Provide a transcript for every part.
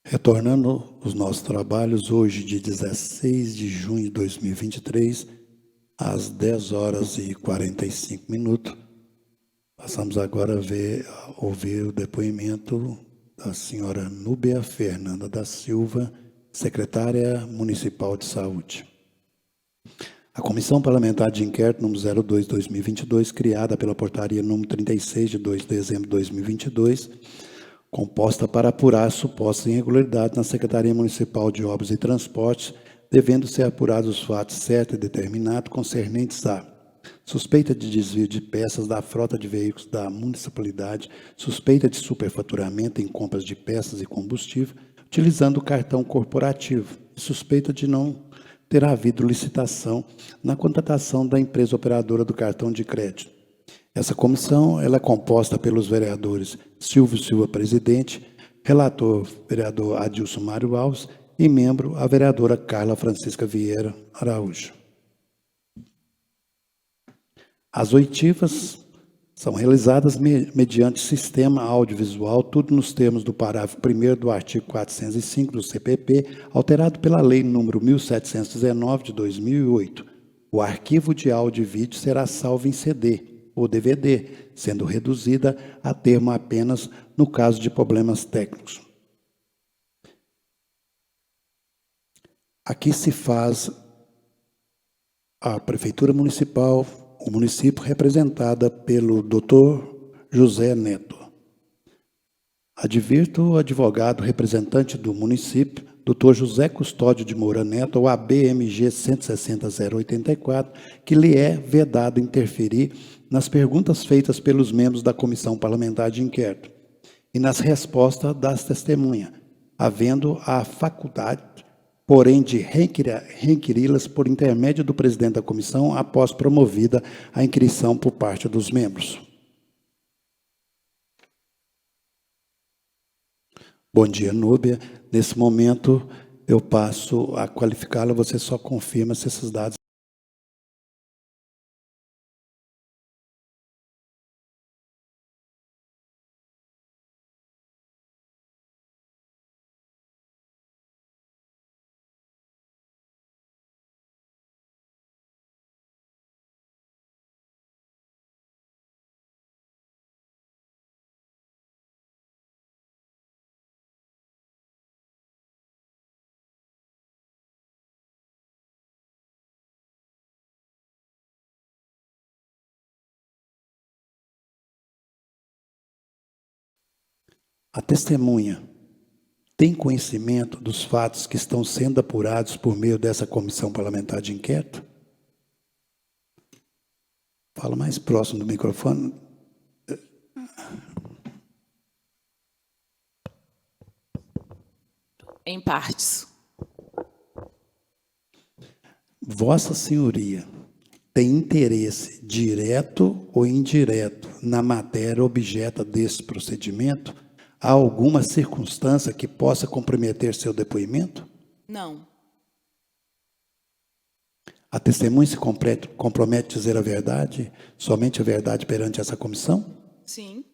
Retornando os nossos trabalhos, hoje, de 16 de junho de 2023, às 10 horas e 45 minutos, passamos agora a ouvir o depoimento da senhora Núbia Fernanda da Silva, secretária municipal de saúde. A Comissão Parlamentar de Inquérito número 02/2022, criada pela portaria número 36, de 2 de dezembro de 2022, composta para apurar supostas irregularidades na Secretaria Municipal de Obras e Transportes, devendo ser apurados os fatos certos e determinados concernentes a suspeita de desvio de peças da frota de veículos da municipalidade, suspeita de superfaturamento em compras de peças e combustível, utilizando o cartão corporativo, e suspeita de não ter havido licitação na contratação da empresa operadora do cartão de crédito. Essa comissão ela é composta pelos vereadores Silvio Silva, presidente, relator, vereador Adilson Mário Alves, e membro, a vereadora Carla Francisca Vieira Araújo. As oitivas são realizadas mediante sistema audiovisual, tudo nos termos do parágrafo 1º do artigo 405 do CPP, alterado pela Lei nº 1719, de 2008. O arquivo de áudio e vídeo será salvo em CD ou DVD, sendo reduzida a termo apenas no caso de problemas técnicos. Aqui se faz a Prefeitura Municipal, o município representada pelo Dr. José Neto. Advirto o advogado representante do município, Dr. José Custódio de Moura Neto, o ABMG 160.084, que lhe é vedado interferir nas perguntas feitas pelos membros da Comissão Parlamentar de Inquérito e nas respostas das testemunhas, havendo a faculdade, porém, de requiri-las por intermédio do presidente da comissão, após promovida a inquirição por parte dos membros. Bom dia, Núbia. Nesse momento, eu passo a qualificá-la, você só confirma se esses dados... A testemunha tem conhecimento dos fatos que estão sendo apurados por meio dessa comissão parlamentar de inquérito? Fala mais próximo do microfone. Em partes. Vossa Senhoria tem interesse direto ou indireto na matéria objeto desse procedimento? Há alguma circunstância que possa comprometer seu depoimento? Não. A testemunha se compromete a dizer a verdade, somente a verdade perante essa comissão? Sim.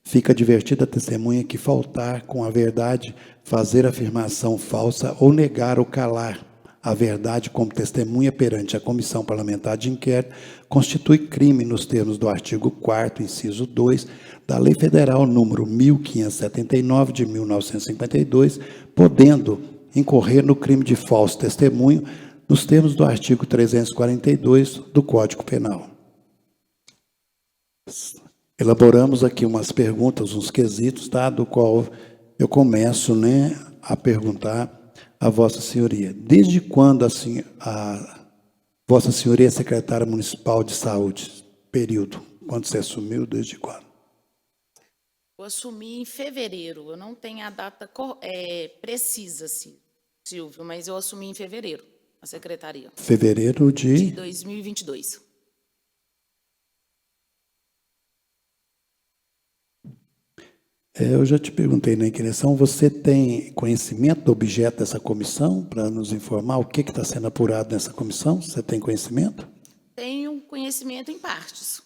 Fica advertida a testemunha que faltar com a verdade, fazer afirmação falsa ou negar ou calar a verdade como testemunha perante a Comissão Parlamentar de Inquérito constitui crime nos termos do artigo 4º, inciso 2, da Lei Federal número 1579, de 1952, podendo incorrer no crime de falso testemunho nos termos do artigo 342 do Código Penal. Elaboramos aqui umas perguntas, uns quesitos, tá? Do qual eu começo, a perguntar a Vossa Senhoria. Desde quando a Vossa Senhoria é secretária municipal de saúde? Período. Quando você assumiu, desde quando? Eu assumi em fevereiro. Eu não tenho a data precisa, Silvio, mas eu assumi em fevereiro a secretaria. Fevereiro de 2022. Eu já te perguntei na inquirição, você tem conhecimento do objeto dessa comissão para nos informar o que está sendo apurado nessa comissão? Você tem conhecimento? Tenho conhecimento em partes.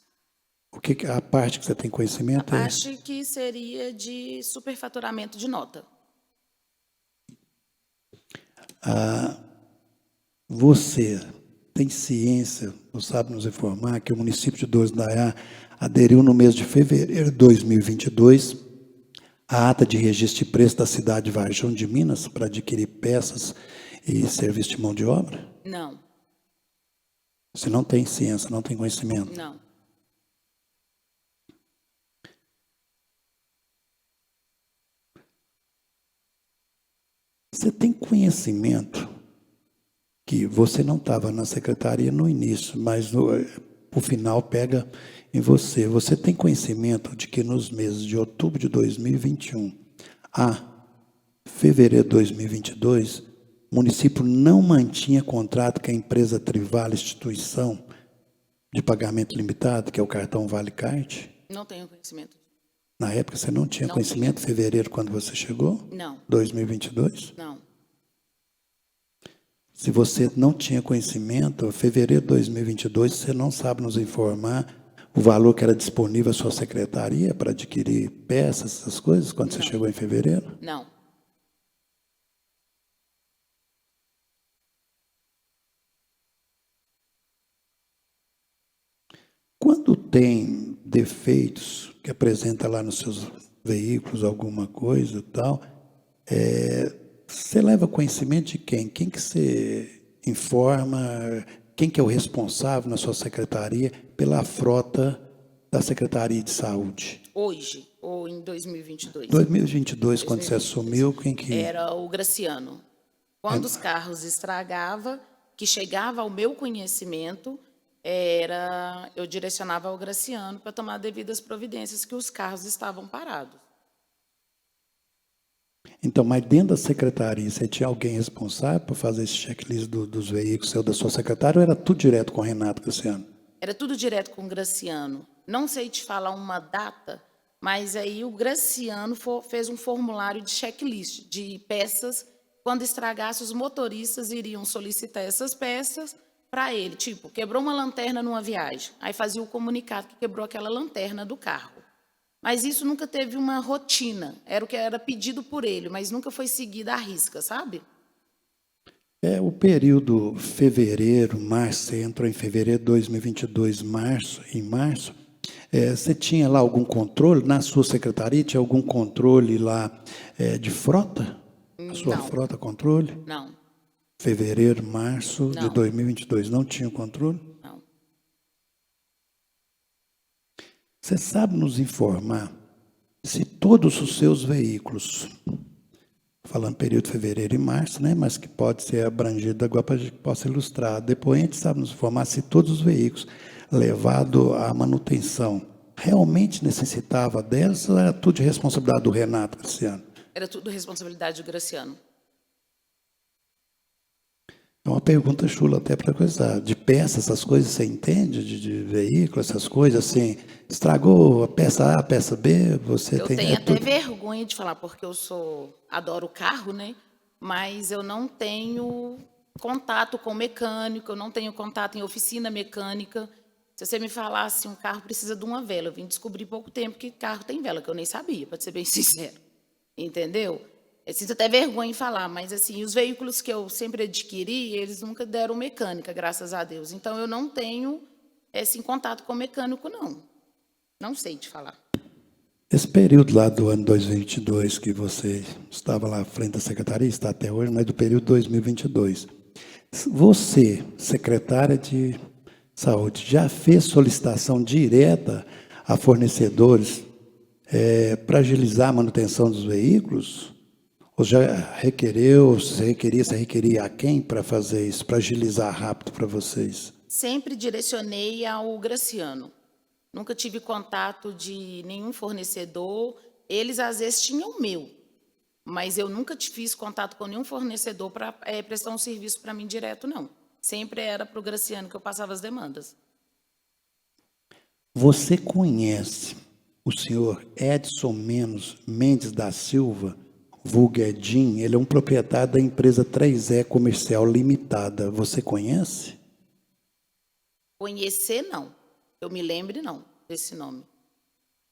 O que a parte que você tem conhecimento A parte que seria de superfaturamento de nota. Você tem ciência, ou sabe nos informar, que o município de 12 de Indaiá aderiu no mês de fevereiro de 2022 à ata de registro de preço da cidade de Varjão de Minas para adquirir peças e serviço de mão de obra? Não, Você não tem ciência, não tem conhecimento. não. Você tem conhecimento que você não estava na secretaria no início, mas o final pega em você. Você tem conhecimento de que nos meses de outubro de 2021 a fevereiro de 2022, o município não mantinha contrato com a empresa Trivale Instituição de Pagamento Limitado, que é o cartão Vale Card? Não tenho conhecimento. Na época você não tinha Não conhecimento, fevereiro, quando você chegou? Não, 2022? não. Se você não tinha conhecimento, fevereiro de 2022, você não sabe nos informar o valor que era disponível à sua secretaria para adquirir peças, essas coisas, quando você chegou em fevereiro? Não. Quando tem defeitos que apresenta lá nos seus veículos, alguma coisa e tal, você leva conhecimento de quem? Quem que você informa? Quem que é o responsável na sua secretaria pela frota da Secretaria de Saúde? Hoje, ou em 2022? 2022, quando você assumiu, quem que... Era o Graciano. Quando os carros estragavam, que chegava ao meu conhecimento, eu direcionava ao Graciano para tomar devidas providências que os carros estavam parados. Então, mas dentro da secretaria, você tinha alguém responsável por fazer esse checklist dos veículos, seu da sua secretária, ou era tudo direto com o Renato Graciano? Era tudo direto com o Graciano. Não sei te falar uma data, mas aí o Graciano fez um formulário de checklist de peças. Quando estragasse, os motoristas iriam solicitar essas peças para ele. Tipo, quebrou uma lanterna numa viagem. Aí fazia o comunicado que quebrou aquela lanterna do carro. Mas isso nunca teve uma rotina. Era o que era pedido por ele, mas nunca foi seguido à risca, sabe? O período fevereiro, março, você entrou em fevereiro de 2022, em março, você tinha lá algum controle na sua secretaria? Tinha algum controle lá de frota? A sua Não. frota, controle? Não, Fevereiro, março de Não. 2022, não tinha controle? não. Você sabe nos informar se todos os seus veículos, falando período de fevereiro e março, né, mas que pode ser abrangido agora para a gente possa ilustrar. Depois a gente sabe nos informar se todos os veículos levados à manutenção realmente necessitava delas, ou era tudo de responsabilidade do Renato Graciano? Era tudo responsabilidade do Graciano. É uma pergunta chula até para coisar. De peças, essas coisas, você entende? De veículo, essas coisas, assim, estragou a peça A, a peça B, você Eu tem... tenho até tudo... vergonha de falar, porque adoro carro, né? Mas eu não tenho contato com mecânico, eu não tenho contato em oficina mecânica. Se você me falasse, um carro precisa de uma vela, eu vim descobrir há pouco tempo que carro tem vela, que eu nem sabia, para ser bem sincero. Entendeu? Eu sinto até vergonha em falar, mas assim, os veículos que eu sempre adquiri, eles nunca deram mecânica, graças a Deus. Então, eu não tenho esse contato com mecânico, não. Não sei te falar. Esse período lá do ano 2022, que você estava lá à frente da secretaria, está até hoje, mas do período 2022, você, secretária de Saúde, já fez solicitação direta a fornecedores para agilizar a manutenção dos veículos? Ou já requereu, se requeria a quem para fazer isso, para agilizar rápido para vocês? Sempre direcionei ao Graciano. Nunca tive contato de nenhum fornecedor. Eles, às vezes, tinham o meu, mas eu nunca fiz contato com nenhum fornecedor para prestar um serviço para mim direto, não. Sempre era para o Graciano que eu passava as demandas. Você conhece o senhor Edson Mendes da Silva, vulgo Edinho? Ele é um proprietário da empresa 3E Comercial Limitada. Você conhece? Conhecer, não. Eu me lembre, não, desse nome.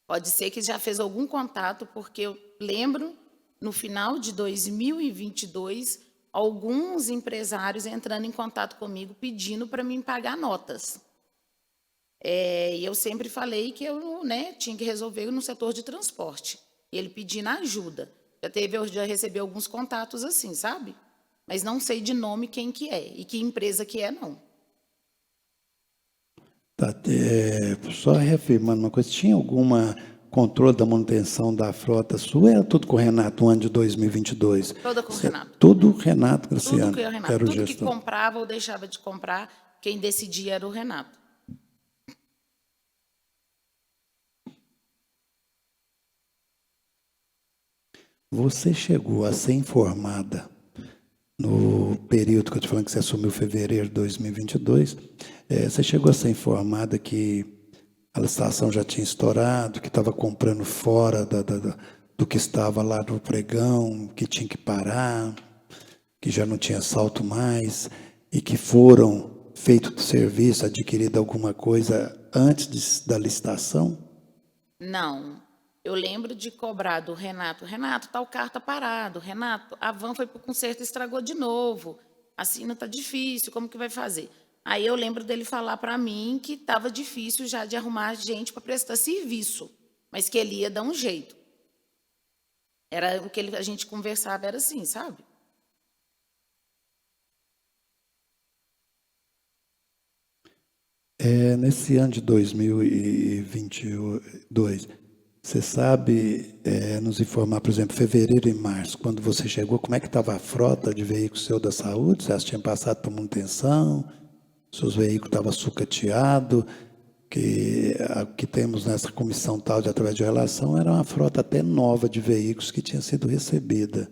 Pode ser que já fez algum contato, porque eu lembro, no final de 2022, alguns empresários entrando em contato comigo pedindo para mim pagar notas. E eu sempre falei que eu, né, tinha que resolver no setor de transporte. E ele pedindo ajuda. Eu já recebi alguns contatos assim, sabe? Mas não sei de nome quem que é e que empresa que é, não. Tá, só reafirmando uma coisa, tinha alguma controle da manutenção da frota sua? Era tudo com o Renato no ano de 2022? Toda com o Renato. Tudo Renato Tudo Graciano, que o Renato. era o Tudo que gestor. comprava ou deixava de comprar, quem decidia era o Renato. Você chegou a ser informada no período que eu estou falando que você assumiu fevereiro de 2022, você chegou a ser informada que a licitação já tinha estourado, que estava comprando fora do que estava lá no pregão, que tinha que parar, que já não tinha salto mais, e que foram feito do serviço, adquirido alguma coisa antes da licitação? Não. Eu lembro de cobrar do Renato. Renato, tá, o carro está parado. Renato, a van foi para o conserto e estragou de novo. Assim não está difícil, como que vai fazer? Aí eu lembro dele falar para mim que estava difícil já de arrumar gente para prestar serviço, mas que ele ia dar um jeito. Era o que a gente conversava, era assim, sabe? Nesse ano de 2022, você sabe nos informar, por exemplo, fevereiro e março, quando você chegou, como é que estava a frota de veículos seu da saúde? Vocês tinham passado por manutenção? Seus veículos estavam sucateados? Que temos nessa comissão tal de através de relação era uma frota até nova de veículos que tinha sido recebida.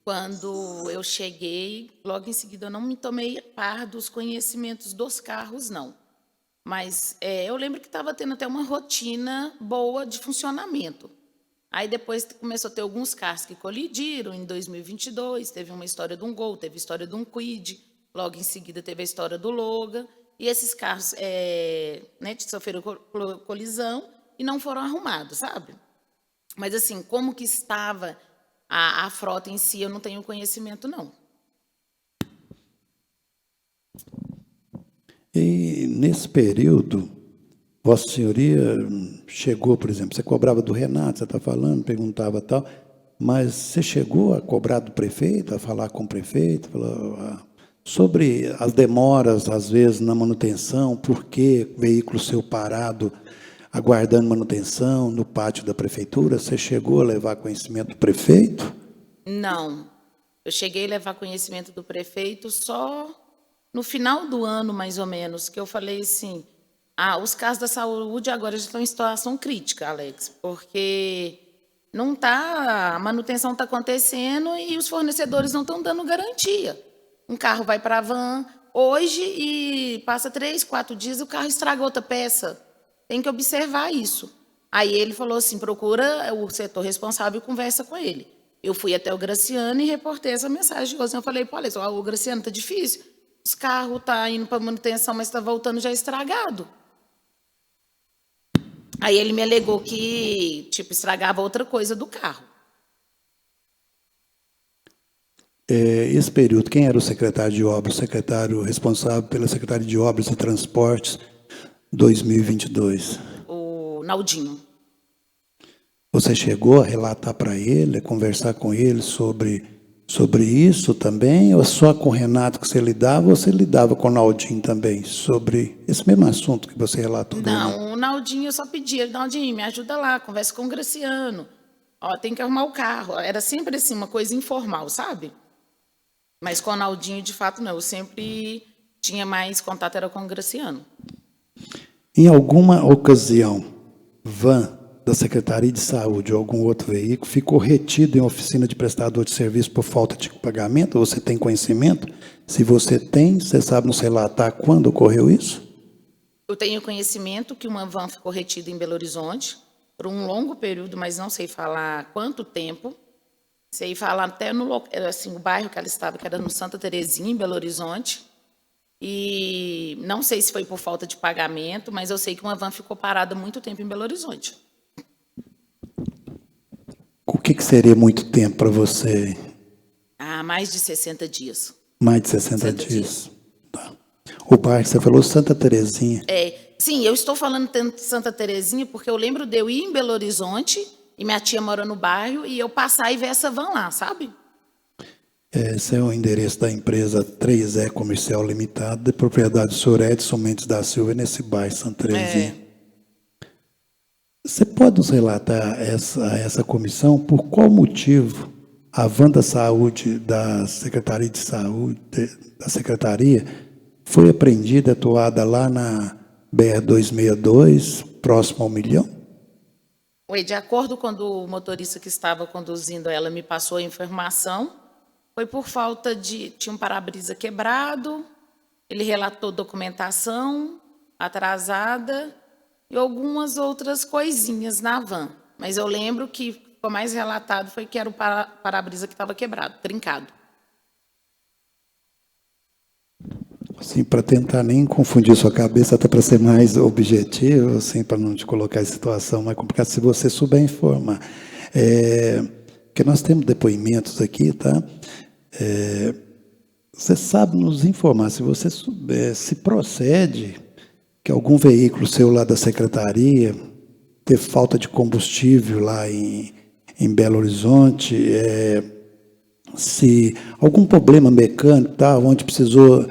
Quando eu cheguei, logo em seguida eu não me tomei par dos conhecimentos dos carros, não. Mas eu lembro que estava tendo até uma rotina boa de funcionamento. Aí depois começou a ter alguns carros que colidiram em 2022, teve uma história de um Gol, teve a história de um Kwid, logo em seguida teve a história do Logan, e esses carros né, sofreram colisão e não foram arrumados, sabe? Mas assim, como que estava a frota em si, eu não tenho conhecimento, não. E nesse período, Vossa Senhoria chegou, por exemplo, você cobrava do Renato, você está falando, perguntava tal, mas você chegou a cobrar do prefeito, a falar com o prefeito, sobre as demoras, às vezes, na manutenção, por que veículo seu parado, aguardando manutenção no pátio da prefeitura, você chegou a levar conhecimento do prefeito? Não, eu cheguei a levar conhecimento do prefeito só no final do ano, mais ou menos, que eu falei assim, os casos da saúde agora já estão em situação crítica, Alex, porque não tá, a manutenção está acontecendo e os fornecedores não estão dando garantia. Um carro vai para a van hoje e passa 3, 4 dias e o carro estraga outra peça. Tem que observar isso. Aí ele falou assim, procura o setor responsável e conversa com ele. Eu fui até o Graciano e reportei essa mensagem. Eu falei, pô, Alex, o Graciano, tá difícil. Os carros estão indo para manutenção, mas está voltando já estragado. Aí ele me alegou que, tipo, estragava outra coisa do carro. Esse período, quem era o secretário de obras, o secretário responsável pela Secretaria de Obras e Transportes 2022? O Naldinho. Você chegou a relatar para ele, a conversar com ele sobre isso também, ou só com o Renato que você lidava, ou você lidava com o Naldinho também, sobre esse mesmo assunto que você relatou? Não, o Naldinho eu só pedia, Naldinho, me ajuda lá, conversa com o Graciano. Ó, tem que arrumar o carro. Era sempre assim, uma coisa informal, sabe? Mas com o Naldinho, de fato, não. Eu sempre tinha mais contato, era com o Graciano. Em alguma ocasião, van da Secretaria de Saúde ou algum outro veículo ficou retido em oficina de prestador de serviço por falta de pagamento? Você tem conhecimento? Se você tem, você sabe nos relatar quando ocorreu isso? Eu tenho conhecimento que uma van ficou retida em Belo Horizonte por um longo período, mas não sei falar quanto tempo. Sei falar até no assim, o bairro que ela estava, que era no Santa Terezinha, em Belo Horizonte. E não sei se foi por falta de pagamento, mas eu sei que uma van ficou parada muito tempo em Belo Horizonte. O que seria muito tempo para você? mais de 60 dias. Mais de 60 dias. Tá. O bairro que você falou, Santa Terezinha. Sim, eu estou falando tanto de Santa Terezinha porque eu lembro de eu ir em Belo Horizonte e minha tia mora no bairro e eu passar e ver essa van lá, sabe? Esse é o endereço da empresa 3E Comercial Limitada, de propriedade do senhor Edson Mendes da Silva, nesse bairro, Santa Terezinha. Você pode nos relatar essa comissão por qual motivo a van da saúde da Secretaria de Saúde, da Secretaria, foi apreendida, atuada lá na BR-262, próximo ao Milhão? De acordo com o motorista que estava conduzindo ela me passou a informação, foi por falta de... Tinha um para-brisa quebrado, ele relatou documentação atrasada e algumas outras coisinhas na van. Mas eu lembro que ficou mais relatado foi que era o para-brisa que estava quebrado, trincado. Assim, para tentar nem confundir sua cabeça, até para ser mais objetivo, assim, para não te colocar em situação mais complicada, se você souber informar. Porque nós temos depoimentos aqui, tá? Você sabe nos informar, se você souber, se procede que algum veículo seu lá da secretaria teve falta de combustível lá em Belo Horizonte, se algum problema mecânico, tá, onde precisou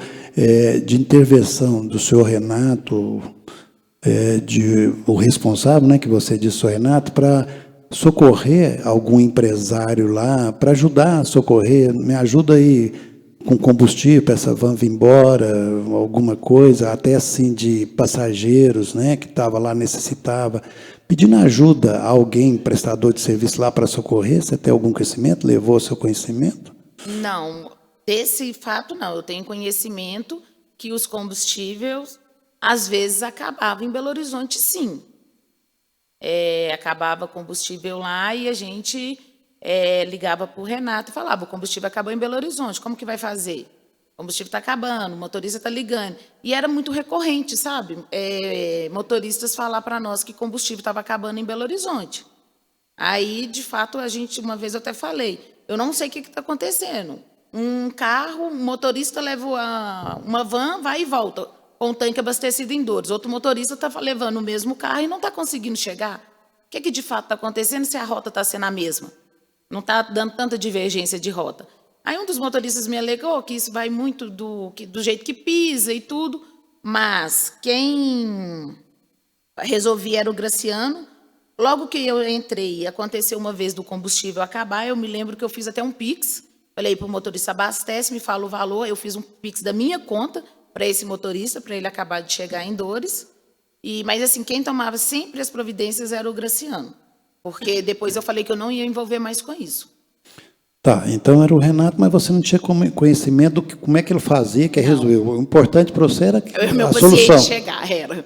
de intervenção do senhor Renato, o responsável, né, que você disse, senhor Renato, para socorrer algum empresário lá, para ajudar a socorrer, me ajuda aí com combustível para essa van vir embora, alguma coisa, até assim de passageiros, né, que estava lá, necessitava, pedindo ajuda a alguém, prestador de serviço lá para socorrer. Você tem algum conhecimento? Levou o seu conhecimento? Não, desse fato não. Eu tenho conhecimento que os combustíveis, às vezes, acabavam em Belo Horizonte, sim. Acabava combustível lá e a gente ligava para o Renato e falava, o combustível acabou em Belo Horizonte, como que vai fazer? O combustível está acabando, o motorista está ligando. E era muito recorrente, sabe? Motoristas falar para nós que combustível estava acabando em Belo Horizonte. Aí, de fato, uma vez eu até falei, eu não sei o que está acontecendo. Um carro, um motorista leva uma van, vai e volta, com o tanque abastecido em Dores. Outro motorista está levando o mesmo carro e não está conseguindo chegar. O que de fato está acontecendo se a rota está sendo a mesma? Não está dando tanta divergência de rota. Aí um dos motoristas me alegou que isso vai muito do jeito que pisa e tudo, mas quem resolvia era o Graciano. Logo que eu entrei, aconteceu uma vez do combustível acabar, eu me lembro que eu fiz até um Pix. Falei para o motorista, abastece, me fala o valor. Eu fiz um Pix da minha conta para esse motorista, para ele acabar de chegar em Dores. Mas, assim, quem tomava sempre as providências era o Graciano. Porque depois eu falei que eu não ia envolver mais com isso. Tá, então era o Renato, mas você não tinha conhecimento do como é que ele fazia, que resolveu. O importante para você era meu a solução. Chegar, era.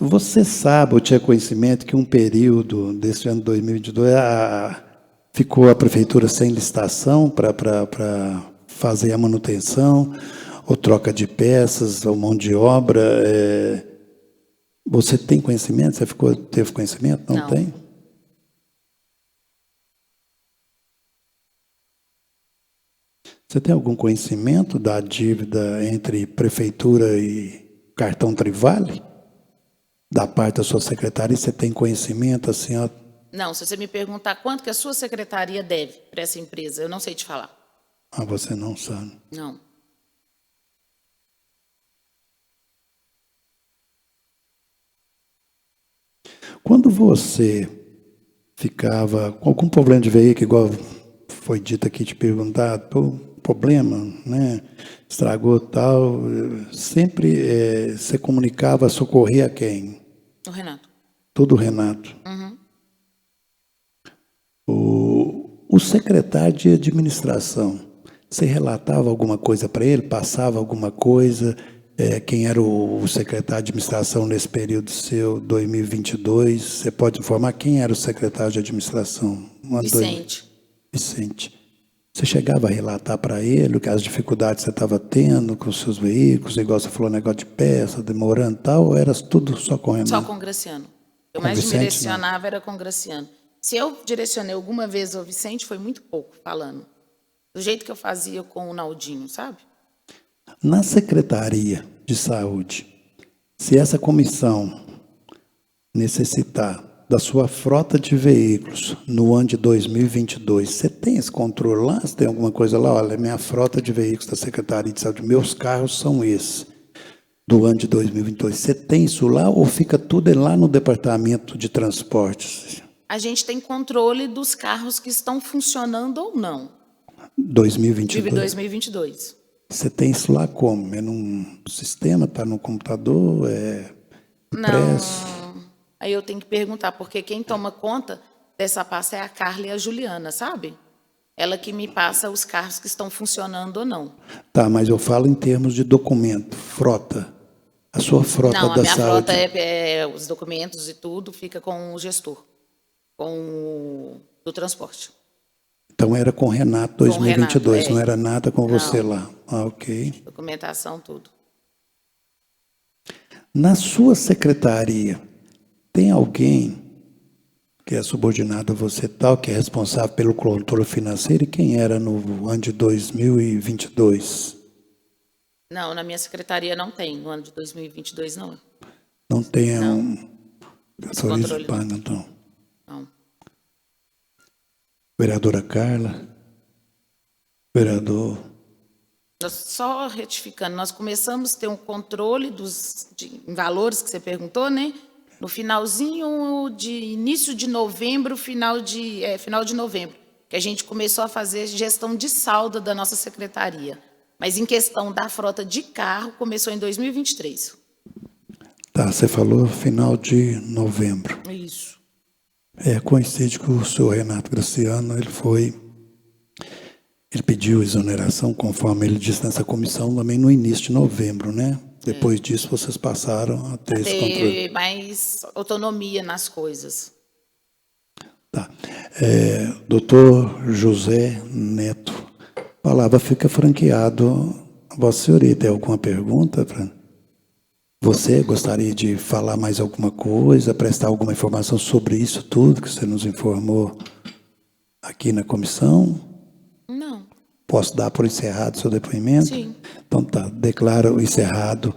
Você sabe, ou tinha conhecimento, que um período desse ano de 2022 ficou a prefeitura sem licitação para fazer a manutenção, ou troca de peças, ou mão de obra. Você tem conhecimento? Você teve conhecimento? Não tem? Você tem algum conhecimento da dívida entre prefeitura e cartão Trivale? Da parte da sua secretaria, você tem conhecimento assim? Ó? Não, se você me perguntar quanto que a sua secretaria deve para essa empresa, eu não sei te falar. Ah, você não sabe? Não. Quando você ficava com algum problema de veículo, igual foi dito aqui, te perguntar, problema, né? Estragou tal, sempre você comunicava, socorria a quem? O Renato. Tudo o Renato. Uhum. O secretário de administração, você relatava alguma coisa para ele, passava alguma coisa? Quem era o secretário de administração nesse período seu, 2022? Você pode informar quem era o secretário de administração? Vicente. Vicente. Você chegava a relatar para ele as dificuldades que você estava tendo com os seus veículos, igual você falou, negócio de peça, demorando e tal, ou era tudo só com o Renato? Só com o Graciano. O que eu mais direcionava era com o Graciano. Se eu direcionei alguma vez ao Vicente, foi muito pouco falando. Do jeito que eu fazia com o Naldinho, sabe? Na Secretaria de Saúde, se essa comissão necessitar da sua frota de veículos no ano de 2022, você tem esse controle lá? Você tem alguma coisa lá? Olha, minha frota de veículos da Secretaria de Saúde, meus carros são esses, do ano de 2022. Você tem isso lá ou fica tudo lá no Departamento de Transportes? A gente tem controle dos carros que estão funcionando ou não. 2022. De 2022. Você tem isso lá como? É num sistema, está no computador, é impresso? Não. Aí eu tenho que perguntar, porque quem toma conta dessa pasta é a Carla e a Juliana, sabe? Ela que me passa os carros que estão funcionando ou não. Tá, mas eu falo em termos de documento, frota. A sua frota Não, a da minha saúde. frota os documentos e tudo fica com o gestor, com o do transporte. Então era com o Renato 2022, Com o Renato, não era nada com você Não. lá. Ah, ok. Documentação, tudo. Na sua secretaria, tem alguém que é subordinado a você tal, que é responsável pelo controle financeiro, e quem era no ano de 2022? Não, na minha secretaria não tem, no ano de 2022 não. Não tem Não. Autoriza controle paga, então. Não. Vereadora Carla, vereador. Só retificando, nós começamos a ter um controle em valores que você perguntou, né? No finalzinho de início de novembro, final de novembro, que a gente começou a fazer gestão de saldo da nossa secretaria. Mas em questão da frota de carro, começou em 2023. Tá, você falou final de novembro. Isso. Coincide que o senhor Renato Graciano, ele pediu exoneração, conforme ele disse nessa comissão, também no início de novembro, né? Depois disso, vocês passaram a ter esse controle. Ter mais autonomia nas coisas. Tá. Doutor José Neto, a palavra fica franqueado. Vossa Senhoria, tem alguma pergunta? Você gostaria de falar mais alguma coisa, prestar alguma informação sobre isso tudo que você nos informou aqui na comissão? Não. Posso dar por encerrado o seu depoimento? Sim. Então tá, declaro encerrado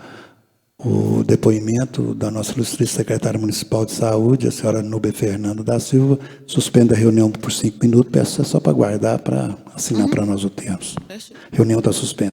o depoimento da nossa ilustríssima secretária municipal de saúde, a senhora Núbia Fernanda da Silva. Suspendo a reunião por 5 minutos, peço só para guardar, para assinar para nós o termo. Reunião está suspensa.